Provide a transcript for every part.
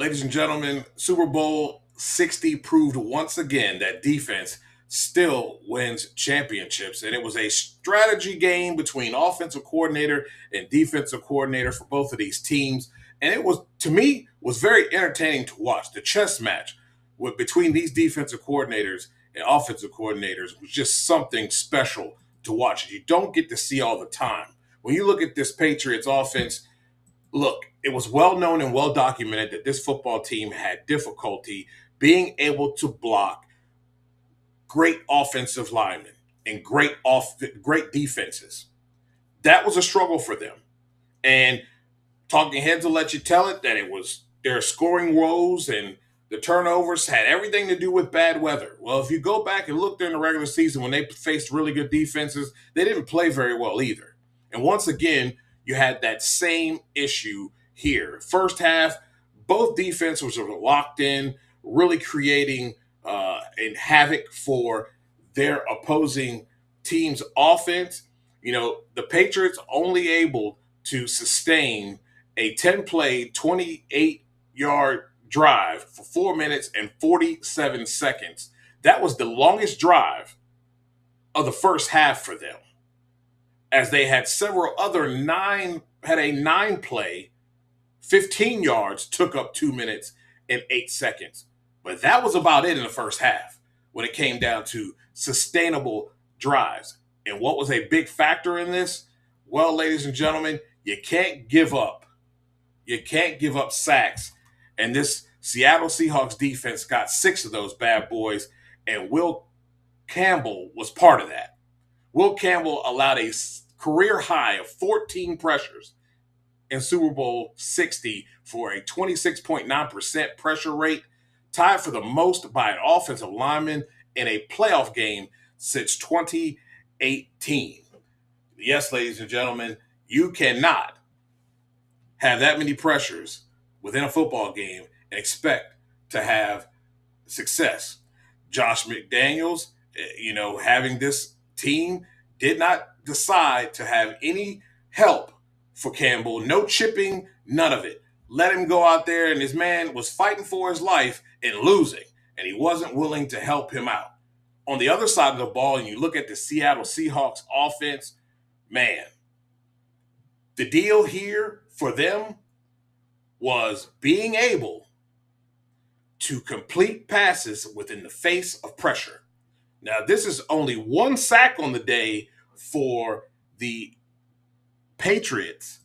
Ladies and gentlemen, Super Bowl 60 proved once again that defense still wins championships. And it was a strategy game between offensive coordinator and defensive coordinator for both of these teams. And it was, to me, was very entertaining to watch. The chess match between these defensive coordinators and offensive coordinators was just something special to watch. You don't get to see all the time. When you look at this Patriots offense, look, it was well known and well documented that this football team had difficulty being able to block great offensive linemen and great defenses. That was a struggle for them. And talking heads will let you tell it that it was their scoring woes and the turnovers had everything to do with bad weather. Well, if you go back and look during the regular season when they faced really good defenses, they didn't play very well either. And once again, you had that same issue here. First half, both defenses were locked in, really creating and havoc for their opposing team's offense. You know, the Patriots only able to sustain a 10-play, 28-yard drive for 4 minutes and 47 seconds. That was the longest drive of the first half for them, as they had several other had a 9-play, 15 yards, took up 2 minutes and 8 seconds. But that was about it in the first half when it came down to sustainable drives. And what was a big factor in this? Well, ladies and gentlemen, you can't give up. You can't give up sacks. And this Seattle Seahawks defense got 6 of those bad boys, and Will Campbell was part of that. Will Campbell allowed a career high of 14 pressures in Super Bowl 60 for a 26.9% pressure rate, tied for the most by an offensive lineman in a playoff game since 2018. Yes, ladies and gentlemen, you cannot have that many pressures within a football game and expect to have success. Josh McDaniels, having this team, did not decide to have any help for Campbell. No chipping, none of it. Let him go out there, and his man was fighting for his life and losing, and he wasn't willing to help him out. On the other side of the ball, and you look at the Seattle Seahawks offense, man, the deal here for them was being able to complete passes within the face of pressure. Now, this is only 1 sack on the day for the Patriots,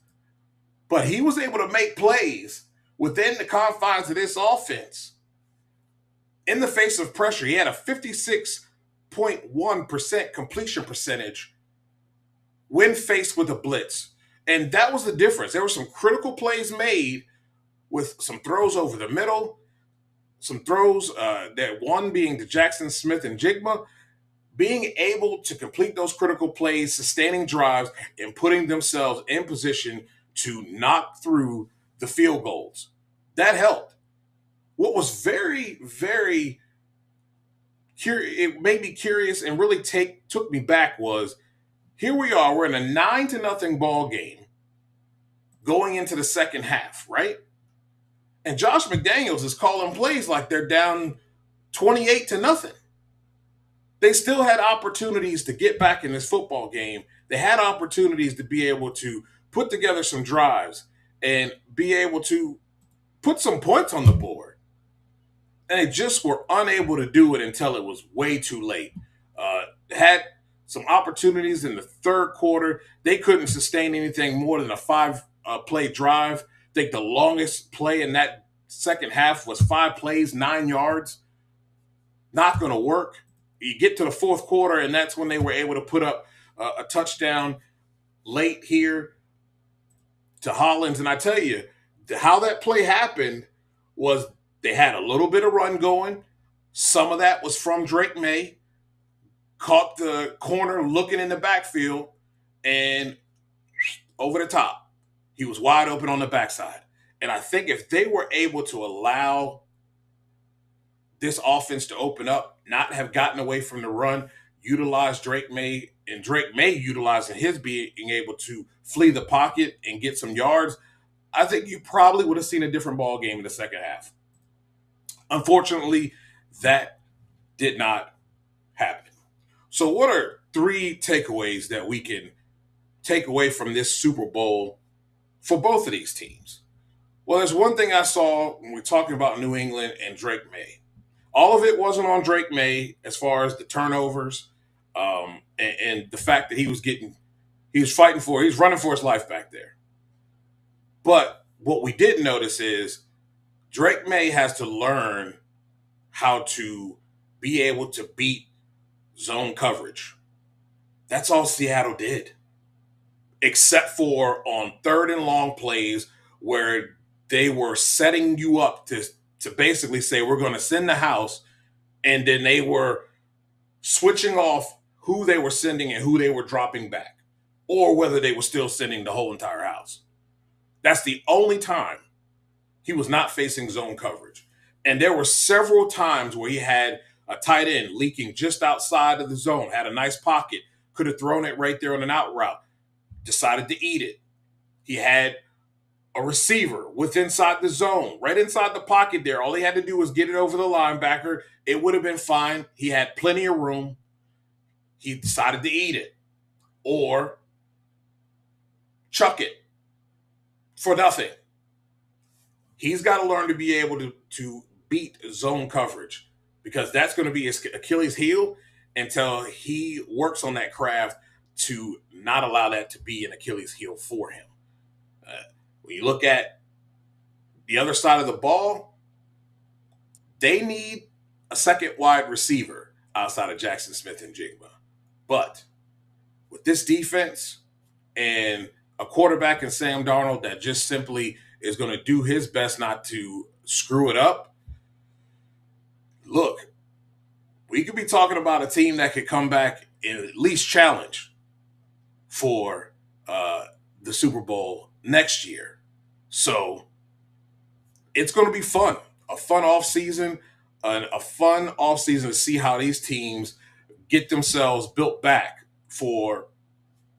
but he was able to make plays within the confines of this offense. In the face of pressure, he had a 56.1% completion percentage when faced with a blitz. And that was the difference. There were some critical plays made with some throws over the middle, some throws, that one being to Jackson Smith and Jigma, being able to complete those critical plays, sustaining drives, and putting themselves in position to knock through the field goals. That helped. What was very, very it made me curious and really took me back was, here we are, we're in a 9-0 ball game going into the second half, right? And Josh McDaniels is calling plays like they're down 28-0. They still had opportunities to get back in this football game. They had opportunities to be able to put together some drives and be able to put some points on the board. And they just were unable to do it until it was way too late. Had some opportunities in the third quarter. They couldn't sustain anything more than a 5-play drive. I think the longest play in that second half was 5 plays, 9 yards. Not going to work. You get to the fourth quarter, and that's when they were able to put up a touchdown late here to Hollins. And I tell you, how that play happened was they had a little bit of run going. Some of that was from Drake Maye. Caught the corner looking in the backfield, and over the top. He was wide open on the backside. And I think if they were able to allow this offense to open up, not have gotten away from the run, utilize Drake Maye, and Drake Maye utilizing his being able to flee the pocket and get some yards, I think you probably would have seen a different ball game in the second half. Unfortunately, that did not happen. So, what are three takeaways that we can take away from this Super Bowl for both of these teams? Well, there's one thing I saw when we're talking about New England and Drake Maye. All of it wasn't on Drake Maye as far as the turnovers and the fact that he was fighting he was running for his life back there. But what we did notice is Drake Maye has to learn how to be able to beat zone coverage. That's all Seattle did, except for on third and long plays where they were setting you up to basically say, we're going to send the house. And then they were switching off who they were sending and who they were dropping back, or whether they were still sending the whole entire house. That's the only time he was not facing zone coverage. And there were several times where he had a tight end leaking just outside of the zone, had a nice pocket, could have thrown it right there on an out route, decided to eat it. He had a receiver with inside the zone, right inside the pocket there. All he had to do was get it over the linebacker. It would have been fine. He had plenty of room. He decided to eat it or chuck it for nothing. He's got to learn to be able to beat zone coverage because that's going to be his Achilles heel until he works on that craft to not allow that to be an Achilles heel for him. When you look at the other side of the ball, they need a second wide receiver outside of Jackson Smith and Jigba. But with this defense and a quarterback in Sam Darnold that just simply is going to do his best not to screw it up, look, we could be talking about a team that could come back and at least challenge for the Super Bowl next year. So it's going to be fun, a fun offseason, a fun offseason to see how these teams get themselves built back for,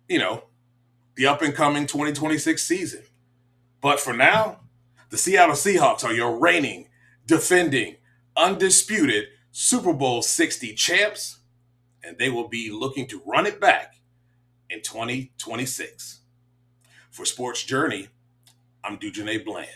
the up and coming 2026 season. But for now, the Seattle Seahawks are your reigning, defending, undisputed Super Bowl 60 champs, and they will be looking to run it back in 2026. For Sports Journey, I'm Dujane Bland.